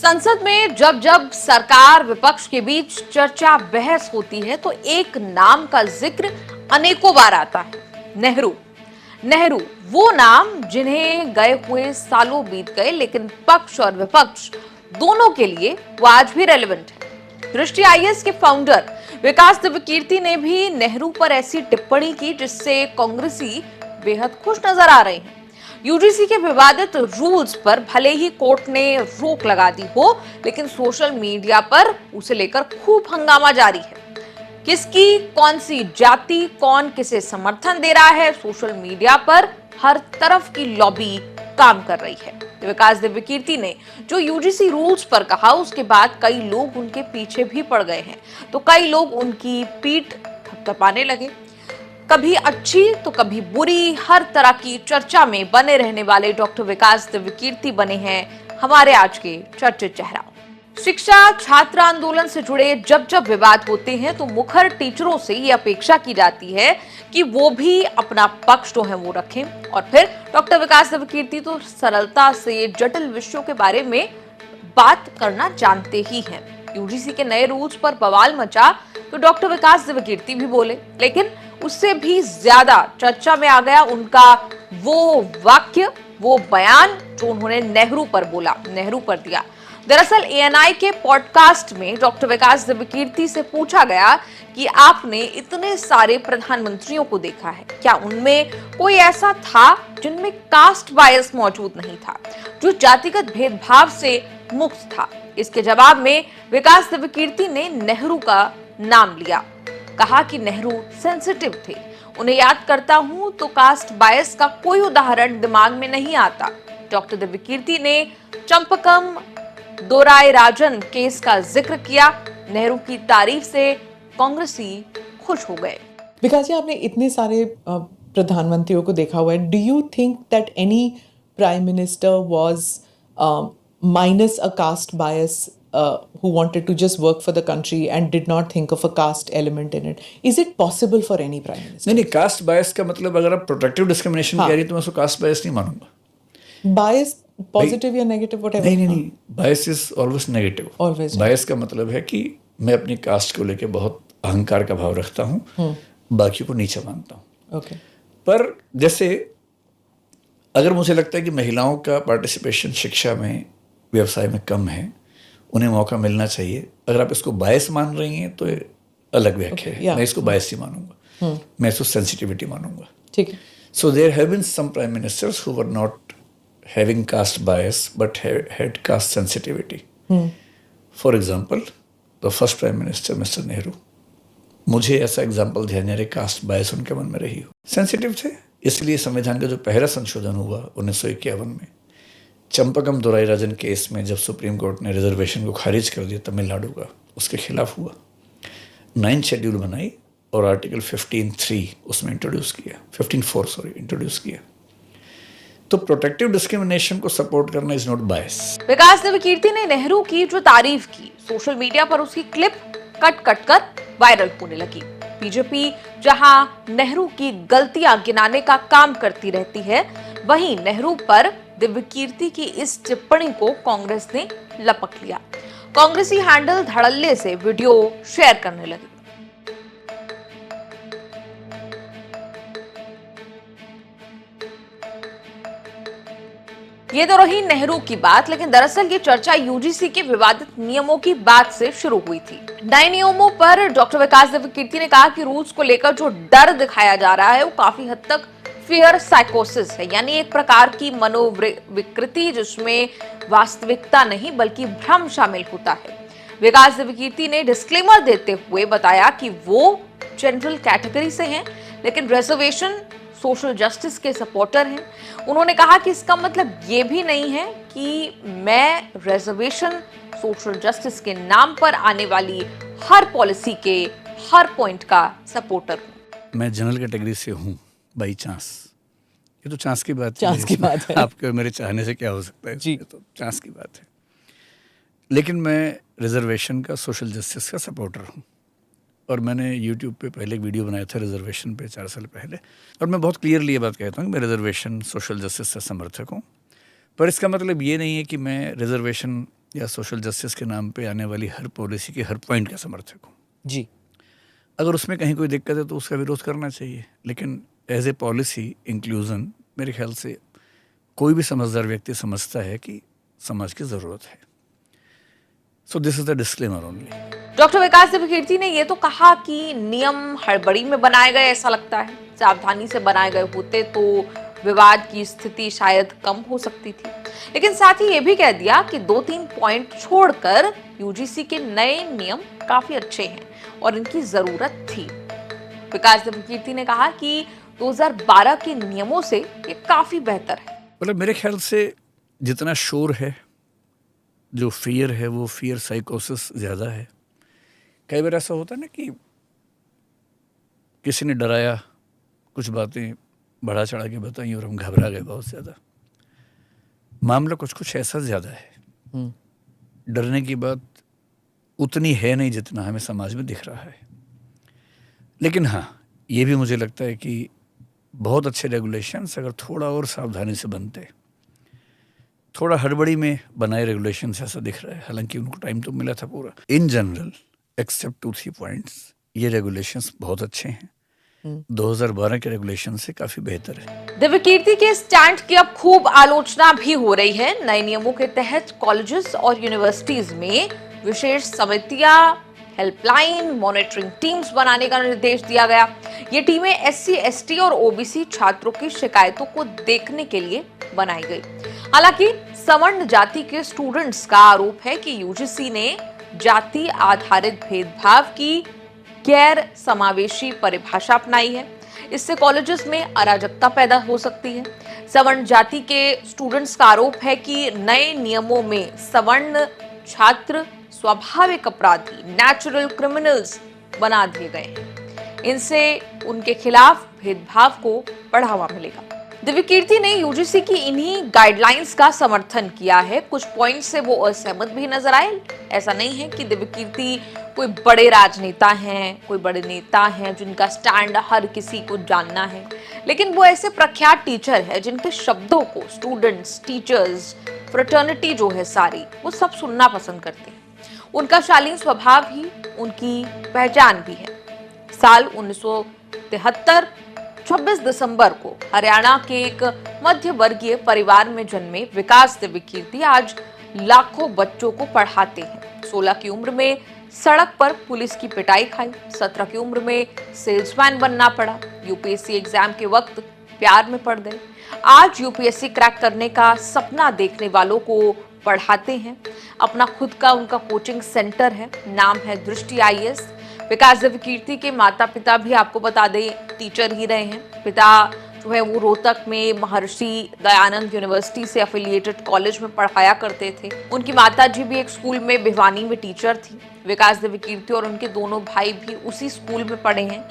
संसद में जब जब सरकार विपक्ष के बीच चर्चा बहस होती है तो एक नाम का जिक्र अनेकों बार आता है, नेहरू। नेहरू वो नाम जिन्हें गए हुए सालों बीत गए, लेकिन पक्ष और विपक्ष दोनों के लिए वो आज भी रेलेवेंट है। दृष्टि आईएएस के फाउंडर विकास दिव्यकीर्ति ने भी नेहरू पर ऐसी टिप्पणी की जिससे कांग्रेसी बेहद खुश नजर आ रहे हैं। यूजीसी के विवादित रूल्स पर भले ही कोर्ट ने रोक लगा दी हो, लेकिन सोशल मीडिया पर उसे लेकर खूब हंगामा जारी है। किसकी कौन सी जाति, कौन किसे समर्थन दे रहा है, सोशल मीडिया पर हर तरफ की लॉबी काम कर रही है। विकास दिव्यकीर्ति ने जो यूजीसी रूल्स पर कहा, उसके बाद कई लोग उनके पीछे भी पड़ गए हैं, तो कई लोग उनकी पीठ थपथपाने लगे। कभी अच्छी तो कभी बुरी, हर तरह की चर्चा में बने रहने वाले डॉक्टर विकास दिव्यकीर्ति बने हैं हमारे आज के चर्चित चेहरा। शिक्षा छात्र आंदोलन से जुड़े जब जब विवाद होते हैं तो मुखर टीचरों से ये अपेक्षा की जाती है कि वो भी अपना पक्ष जो है वो रखें, और फिर डॉक्टर विकास दिव्यकीर्ति तो सरलता से जटिल विषयों के बारे में बात करना जानते ही हैं। यूजीसी के नए रूल्स पर बवाल मचा तो डॉक्टर विकास दिव्यकीर्ति भी बोले, लेकिन उससे भी ज्यादा चर्चा में आ गया उनका वो वाक्य, वो बयान जो उन्होंने नेहरू पर बोला, नेहरू पर दिया। दरअसल एएनआई के पॉडकास्ट में डॉक्टर विकास दिव्यकीर्ति से पूछा गया कि आपने इतने सारे प्रधानमंत्रियों को देखा है, क्या उनमें कोई ऐसा था जिनमें कास्ट बायस मौजूद नहीं था, जो जातिगत भेदभाव से मुक्त था? इसके जवाब में विकास दिव्यकीर्ति ने नेहरू का नाम लिया, कहा कि नेहरू सेंसिटिव थे। उन्हें याद करता हूं तो कास्ट बायस का कोई उदाहरण दिमाग में नहीं आता। डॉक्टर दिव्यकीर्ति ने चंपकम दोरायराजन केस का जिक्र किया। नेहरू की तारीफ से कांग्रेसी खुश हो गए। विकास जी, आपने इतने सारे प्रधानमंत्रियों को देखा हुआ है। Do you think that any prime minister was minus a caste bias who wanted to just work for the country and did not think of a caste element in it? Is it possible for any prime minister? नहीं, cast बायस का मतलब अगर आप protective discrimination कह रही है तो मैं उसको कास्ट बायस नहीं मानूंगा। बायस पॉजिटिव या नेगेटिव व्हाटएवर। नहीं, bias is always negative. Always bias का मतलब है कि मैं अपनी कास्ट को लेकर बहुत अहंकार का भाव रखता हूँ, बाकी को नीचा मानता हूँ। ओके। पर जैसे अगर मुझे लगता है कि महिलाओं का पार्टिसिपेशन शिक्षा में, व्यवसाय में कम है, उन्हें मौका मिलना चाहिए, अगर आप इसको बायस मान रही हैं तो अलग व्याख्या है। मैं इसको बायस ही मानूंगा, मैं इसको सेंसिटिविटी मानूंगा। ठीक है। So there have been some prime ministers who were not having caste bias but had caste sensitivity. For example the first prime minister mister Nehru, मुझे ऐसा एग्जाम्पल ध्यान नहीं रहे कास्ट बायस उनके मन में रही हो। सेंसिटिव थे, इसलिए संविधान का जो पहला संशोधन हुआ 1951 में, चंपकम दोरायराजन केस में जब सुप्रीम कोर्ट ने रिजर्वेशन को खारिज कर दिया तमिलनाडु का, उसके खिलाफ हुआ। 9 शेड्यूल बनाई और आर्टिकल 15(3) उसमें इंट्रोड्यूस किया। तो प्रोटेक्टिव डिस्क्रिमिनेशन को सपोर्ट करना इज नॉट बायस। विकास दिव्यकीर्ति ने नेहरू की जो तारीफ की, सोशल मीडिया पर उसकी क्लिप कट कर वायरल होने लगी। बीजेपी जहां नेहरू की गलतियां गिनाने का काम करती रहती है, वहीं नेहरू पर दिव्यकीर्ति की इस टिप्पणी को कांग्रेस ने लपक लिया। कांग्रेसी हैंडल धड़ल्ले से वीडियो शेयर करने लगे। ये तो रही नेहरू की बात, लेकिन दरअसल ये चर्चा यूजीसी के विवादित नियमों की बात से शुरू हुई थी। नए नियमों पर डॉक्टर विकास दिव्यकीर्ति ने कहा कि रूल्स को लेकर जो डर दिखाया जा रहा है वो काफी हद तक फियर साइकोसिस है, यानी एक प्रकार की मनोविकृति जिसमें वास्तविकता नहीं बल्कि भ्रम शामिल होता है। विकास दिव्यकीर्ति ने डिस्क्लेमर देते हुए बताया कि वो जनरल कैटेगरी से हैं, लेकिन रिजर्वेशन सोशल जस्टिस के सपोर्टर हैं। उन्होंने कहा कि इसका मतलब ये भी नहीं है कि मैं रिजर्वेशन सोशल जस्टिस के नाम पर आने वाली हर पॉलिसी के हर पॉइंट का सपोर्टर हूं। मैं जनरल कैटेगरी से हूँ बाई चांस, ये तो चांस की बात है। आपके मेरे चाहने से क्या हो सकता है, जी। तो चांस की बात है। लेकिन मैं रिजर्वेशन का, सोशल जस्टिस का सपोर्टर हूँ, और मैंने यूट्यूब पे पहले एक वीडियो बनाया था रिजर्वेशन पे 4 साल पहले, और मैं बहुत क्लियरली ये बात कहता हूँ कि मैं रिजर्वेशन सोशल जस्टिस का समर्थक हूँ। पर इसका मतलब ये नहीं है कि मैं रिजर्वेशन या सोशल जस्टिस के नाम पे आने वाली हर पॉलिसी के हर पॉइंट का समर्थक हूँ। जी। अगर उसमें कहीं कोई दिक्कत है तो उसका विरोध करना चाहिए, लेकिन एज ए पॉलिसी इंक्लूजन मेरे ख्याल से कोई भी समझदार व्यक्ति समझता है कि समाज की ज़रूरत है। So this is the disclaimer only. Doctor Vikas Devkirti ने ये तो कहा कि नियम हड़बड़ी में बनाए गए, ऐसा लगता है सावधानी से बनाए गए होते तो विवाद की स्थिति शायद कम हो सकती थी, लेकिन साथ ही ये भी कह दिया कि 2-3 पॉइंट छोड़कर यूजीसी के नए नियम काफी अच्छे हैं और इनकी जरूरत थी। विकास देवकीर्ति ने कहा कि 2012 के नियमों से ये काफी बेहतर है। मतलब मेरे ख्याल से जितना शोर है, जो फियर है, वो फियर साइकोसिस ज़्यादा है। कई बार ऐसा होता है ना कि किसी ने डराया, कुछ बातें बढ़ा चढ़ा के बताई और हम घबरा गए बहुत ज़्यादा। मामला कुछ ऐसा ज़्यादा है। डरने की बात उतनी है नहीं जितना हमें समाज में दिख रहा है। लेकिन हाँ, ये भी मुझे लगता है कि बहुत अच्छे रेगुलेशंस अगर थोड़ा और सावधानी से बनते, थोड़ा हड़बड़ी में बनाए रेगुलेशंस ऐसा दिख रहा है, हालांकि उनको टाइम तो मिला था पूरा। इन जनरल एक्सेप्ट 2-3 पॉइंट्स, ये रेगुलेशंस बहुत अच्छे हैं। 2012 के रेगुलेशन से काफी बेहतर है। देवकीर्ति के स्टैंड की अब खूब आलोचना भी हो रही है। नए नियमों के तहत कॉलेजेस और यूनिवर्सिटीज में विशेष समितियां, हेल्पलाइन, मॉनिटरिंग टीम्स बनाने का निर्देश दिया गया। ये टीमें SC, ST और OBC छात्रों की शिकायतों को देखने के लिए बनाई गई। हालांकि सवर्ण जाति के स्टूडेंट्स का आरोप है कि यूजीसी ने जाति आधारित भेदभाव की गैर समावेशी परिभाषा अपनाई है। इससे कॉलेजेस में अराजकता पैदा हो सकती है। सवर्ण जाति के स्टूडेंट्स का आरोप है कि नए नियमों में सवर्ण छात्र स्वाभाविक अपराधी, नेचुरल क्रिमिनल्स बना दिए गए हैं। इनसे उनके खिलाफ भेदभाव को बढ़ावा मिलेगा। देवकीर्ति ने यूजीसी की इन्हीं गाइडलाइंस का समर्थन किया है। कुछ पॉइंट से वो असहमत भी नजर आए। ऐसा नहीं है कि देवकीर्ति कोई बड़े राजनेता हैं, कोई बड़े नेता हैं जिनका स्टैंड हर किसी को जानना है, लेकिन वो ऐसे प्रख्यात टीचर है जिनके शब्दों को स्टूडेंट्स, टीचर्स, फ्रेटर्निटी जो है सारी, वो सब सुनना पसंद करते हैं। उनका शालीन स्वभाव ही उनकी पहचान भी है। साल 1973 26 दिसंबर को हरियाणा के एक मध्य वर्गीय परिवार में जन्मे विकास देवकीर्ति आज लाखों बच्चों को पढ़ाते हैं। 16 की उम्र में सड़क पर पुलिस की पिटाई खाई, 17 की उम्र में सेल्समैन बनना पड़ा, यूपीएससी एग्जाम के वक्त प्यार में पड़ गए। आज यूपीएससी क्रैक करने का सपना देखने वालों को पढ़ाते हैं। अपना खुद का उनका कोचिंग सेंटर है, नाम है दृष्टि IAS। विकास देवकीर्ति के माता पिता भी आपको बता दें टीचर ही रहे हैं। पिता जो है वो रोहतक में महर्षि दयानंद यूनिवर्सिटी से एफिलिएटेड कॉलेज में पढ़ाया करते थे। उनकी माता जी भी एक स्कूल में भिवानी में टीचर थी। विकास देवकीर्ति और उनके दोनों भाई भी उसी स्कूल में पढ़े हैं।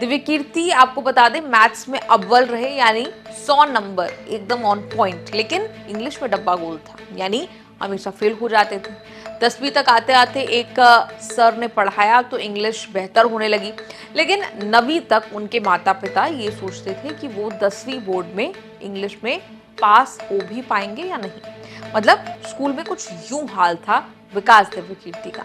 देवकीर्ति आपको बता दें मैथ्स में अव्वल रहे, यानी 100 नंबर एकदम ऑन पॉइंट, लेकिन इंग्लिश में डब्बा गोल था, यानी हमेशा फेल हो जाते थे। 10वीं तक आते आते एक सर ने पढ़ाया तो इंग्लिश बेहतर होने लगी, लेकिन 9वीं तक उनके माता पिता ये सोचते थे कि वो 10वीं बोर्ड में इंग्लिश में पास हो भी पाएंगे या नहीं। मतलब स्कूल में कुछ यूं हाल था विकास देवकीर्ति का।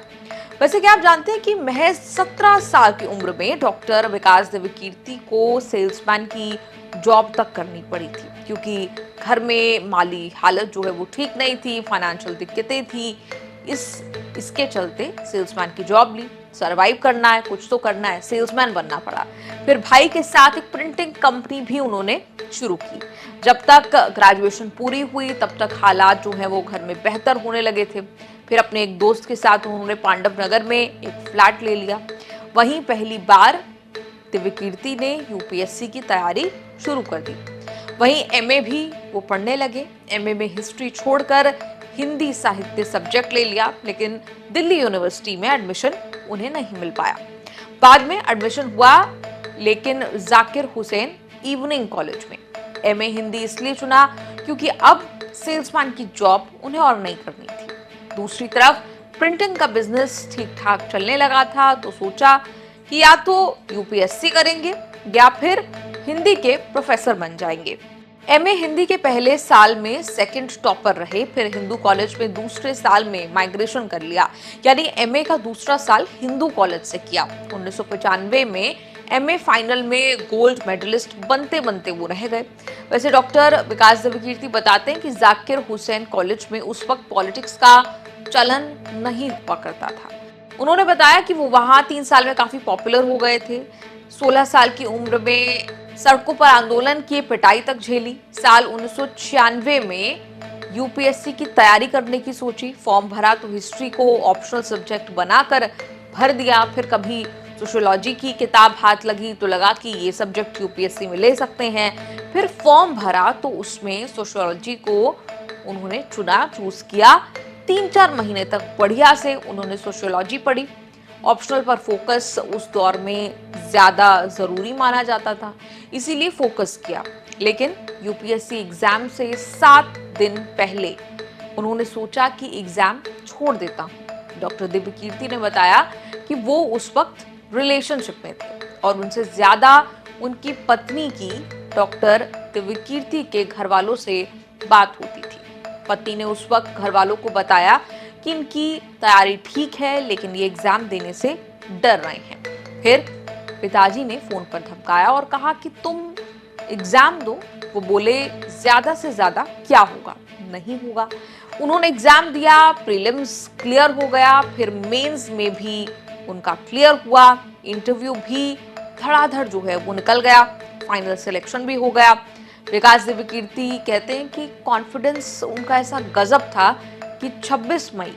वैसे क्या आप जानते हैं कि महज 17 साल की उम्र में डॉक्टर विकास देवकीर्ति को सेल्समैन की जॉब तक करनी पड़ी थी, क्योंकि घर में माली हालत जो है वो ठीक नहीं थी, फाइनेंशियल दिक्कतें थी। इसके चलते सेल्समैन की जॉब ली। सरवाइव करना है, कुछ तो करना है, सेल्समैन बनना पड़ा। फिर भाई के साथ एक प्रिंटिंग कंपनी भी उन्होंने शुरू की। जब तक ग्रेजुएशन पूरी हुई तब तक हालात जो है वो घर में बेहतर होने लगे थे। फिर अपने एक दोस्त के साथ उन्होंने पांडव नगर में एक फ्लैट ले लिया। वहीं पहली बार देवकीर्ति ने यूपीएससी की तैयारी शुरू कर दी। वहीं एमए भी वो पढ़ने लगे। एमए में हिस्ट्री छोड़कर हिंदी साहित्य सब्जेक्ट ले लिया, लेकिन दिल्ली यूनिवर्सिटी में एडमिशन उन्हें नहीं मिल पाया। बाद में एडमिशन हुआ, लेकिन जाकिर हुसैन इवनिंग कॉलेज में। एमए हिंदी इसलिए चुना क्योंकि अब सेल्समैन की जॉब उन्हें और नहीं करनी थी। दूसरी तरफ प्रिंटिंग का बिजनेस ठीक ठाक चलने लगा था, तो सोचा कि या तो यूपीएससी करेंगे या फिर हिंदी के प्रोफेसर बन जाएंगे। एमए हिंदी के पहले साल में सेकंड टॉपर रहे, फिर हिंदू कॉलेज में दूसरे साल में माइग्रेशन कर लिया, यानी एमए का दूसरा साल हिंदू कॉलेज से किया। 1995 में एमए फाइनल में गोल्ड मेडलिस्ट बनते बनते वो रह गए। वैसे डॉक्टर विकास देवकीर्ति बताते हैं कि जाकिर हुसैन कॉलेज में उस वक्त पॉलिटिक्स का चलन नहीं हुआ करता था। उन्होंने बताया कि वो वहां 3 साल में काफी पॉपुलर हो गए थे। 16 साल की उम्र में सड़कों पर आंदोलन किए, पिटाई तक झेली। साल 1996 में यूपीएससी की तैयारी करने की सोची, फॉर्म भरा तो हिस्ट्री को ऑप्शनल सब्जेक्ट बनाकर भर दिया। फिर कभी सोशियोलॉजी की किताब हाथ लगी तो लगा कि ये सब्जेक्ट यूपीएससी में ले सकते हैं। फिर फॉर्म भरा तो उसमें सोशियोलॉजी को उन्होंने चूज किया। 3-4 महीने तक बढ़िया से उन्होंने सोशियोलॉजी पढ़ी। ऑप्शनल पर फोकस उस दौर में ज्यादा जरूरी माना जाता था, इसीलिए फोकस किया। लेकिन यूपीएससी एग्जाम से 7 दिन पहले उन्होंने सोचा कि एग्जाम छोड़ देता हूं। डॉक्टर दिव्यकीर्ति ने बताया कि वो उस वक्त रिलेशनशिप में थे और उनसे ज्यादा उनकी पत्नी की डॉक्टर दिव्यकीर्ति के घर वालों से बात होती थी। पति ने उस वक्त घर वालों को बताया कि इनकी तैयारी ठीक है, लेकिन ये एग्जाम देने से डर रहे हैं। फिर पिताजी ने फोन पर धमकाया और कहा कि तुम एग्जाम दो। वो बोले ज्यादा से ज्यादा क्या होगा, नहीं होगा। उन्होंने एग्जाम दिया, प्रीलिम्स क्लियर हो गया, फिर मेंस में भी उनका क्लियर हुआ, इंटरव्यू भी धड़ाधड़ जो है वो निकल गया, फाइनल सिलेक्शन भी हो गया। विकास देवकीर्ति कहते हैं कि कॉन्फिडेंस उनका ऐसा गजब था कि 26 मई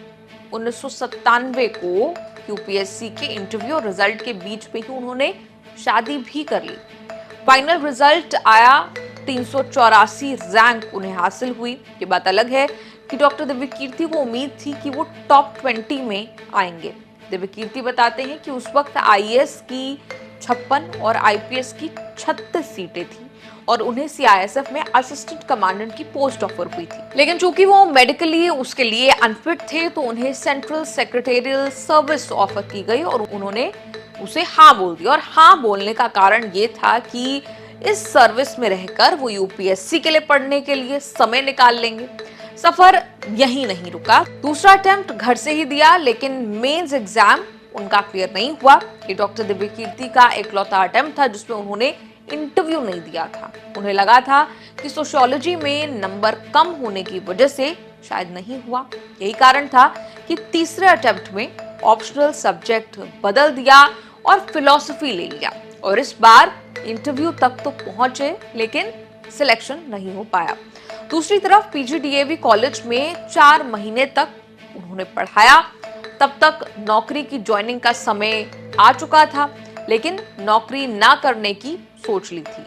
1997 को यूपीएससी के इंटरव्यू और रिजल्ट के बीच में ही उन्होंने शादी भी कर ली। फाइनल रिजल्ट आया, 384 रैंक उन्हें हासिल हुई। ये बात अलग है कि डॉक्टर दिव्यकीर्ति को उम्मीद थी कि वो टॉप 20 में आएंगे। दिव्यकीर्ति बताते हैं कि उस वक्त आईएएस की 56 और आईपीएस की 36 सीटें थी और उन्हें सीआईएसएफ में असिस्टेंट कमांडेंट की पोस्ट ऑफर हुई थी। लेकिन चूंकि वो मेडिकली उसके लिए अनफिट थे तो उन्हें सेंट्रल सेक्रेटेरियल सर्विस ऑफर की गई और उन्होंने उसे हाँ बोल दिया। और हाँ बोलने का कारण ये था कि इस सर्विस में रहकर वो यूपीएससी के लिए पढ़ने के लिए समय निकाल लेंगे। सफर यहीं नहीं रुका, दूसरा अटेम्प्ट घर से ही दिया, लेकिन मेंस एग्जाम उनका क्लियर नहीं हुआ। ये डॉक्टर दिव्यकीर्ति का इकलौता अटेम्प्ट था जिसमें उन्होंने इंटरव्यू नहीं दिया था। उन्हें लगा था कि सोशियोलॉजी में नंबर कम होने की वजह से शायद नहीं हुआ। यही कारण था कि तीसरे अटेम्प्ट में ऑप्शनल सब्जेक्ट बदल दिया और फिलॉसफी ले लिया और इस बार इंटरव्यू तक तो पहुंचे, लेकिन सिलेक्शन नहीं हो पाया। दूसरी तरफ पीजीडीएवी कॉलेज में 4 महीने तक उन्होंने पढ़ाया। तब तक नौकरी की ज्वाइनिंग का समय आ चुका था, लेकिन नौकरी ना करने की सोच ली थी।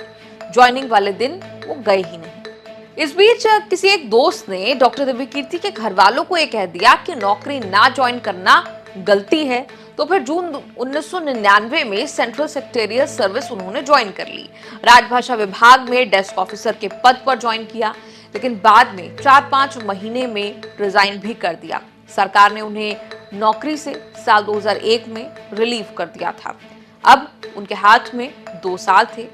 ज्वाइनिंग वाले दिन वो गए ही नहीं। इस बीच किसी एक दोस्त ने डॉक्टर दिव्यकीर्ति के घर वालों को ये कह दिया कि नौकरी ना ज्वाइन करना गलती है। तो फिर जून 1999 में सेंट्रल सेक्रेटेरियल सर्विस उन्होंने ज्वाइन कर ली। राजभाषा विभाग में डेस्क ऑफिसर के पद पर ज्वाइन किया, लेकिन बाद में 4-5 महीने में रिजाइन भी कर दिया। सरकार ने उन्हें नौकरी से साल 2001 में रिलीव कर दिया था। अब उनके हाथ में 2 साल थे,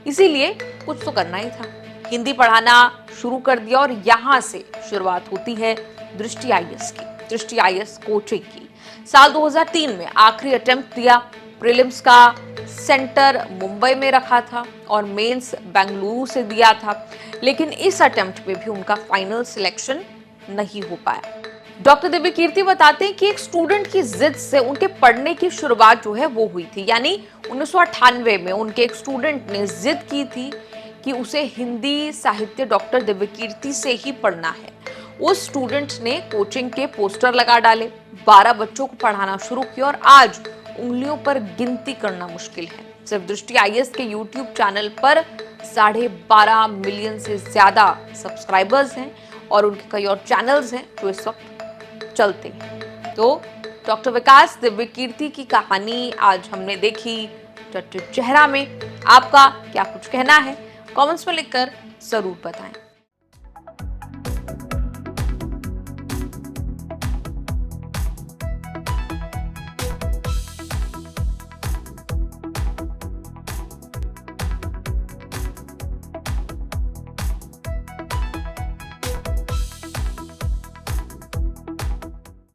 इसीलिए कुछ तो करना ही था। हिंदी पढ़ाना शुरू कर दिया और यहाँ से शुरुआत होती है दृष्टि आईएएस की, दृष्टि आईएएस कोचिंग की। साल 2003 में आखिरी अटेम्प्ट दिया। प्रीलिम्स का सेंटर मुंबई में रखा था और मेंस बेंगलुरु से दिया था, लेकिन इस अटेम्प्ट में भी उनका फाइनल सिलेक्शन नहीं हो पाया। डॉक्टर दिव्यकीर्ति बताते हैं कि एक स्टूडेंट की जिद से उनके पढ़ने की शुरुआत जो है वो हुई थी। यानी 1998 में उनके एक स्टूडेंट ने जिद की थी कि उसे हिंदी साहित्य डॉक्टर दिव्यकीर्ति से ही पढ़ना है। उस स्टूडेंट ने कोचिंग के पोस्टर लगा डाले, 12 बच्चों को पढ़ाना शुरू किया और आज उंगलियों पर गिनती करना मुश्किल है। सिर्फ दृष्टि आईएएस के यूट्यूब चैनल पर 12.5 मिलियन से ज्यादा सब्सक्राइबर्स हैं और उनके कई और चैनल्स हैं जो इस वक्त चलते हैं। तो डॉक्टर विकास दिव्यकीर्ति की कहानी आज हमने देखी चर्चित चेहरा में। आपका क्या कुछ कहना है, कमेंट्स में लिखकर जरूर बताएं।